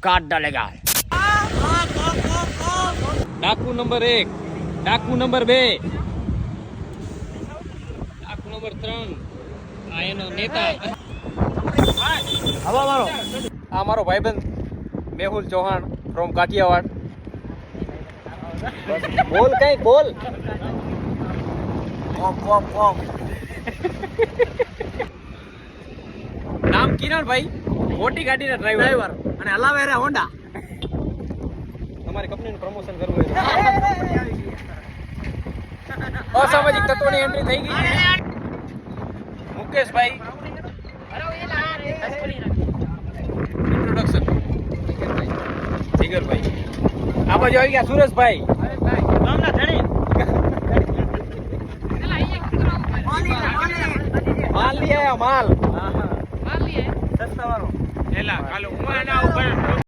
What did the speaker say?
काट डालेगा। डाकू नंबर 1, डाकू नंबर 2, डाकू नंबर 3 આ એનો નેતા હવા મારો આ મારો ભાઈબંધ મેહુલ ચૌહાણ ફ્રોમ કાઠિયાવાડ બોલ કઈ બોલ નામ કિરણ ભાઈ મોટી ગાડીના ડ્રાઈવર અને હલાવે રે હોન્ડા તમારી કંપનીનું પ્રમોશન કરવું હોય અસામાજિક તત્વોની એન્ટ્રી થઈ ગઈ મુકેશભાઈ ઇન્ટ્રોડક્શન જીગરભાઈ આ બાજુ આવી ગયા સુરેશભાઈ માલ લઈ આયા માલ સસ્તા વાળો એલા કાલો હું આના ઉપર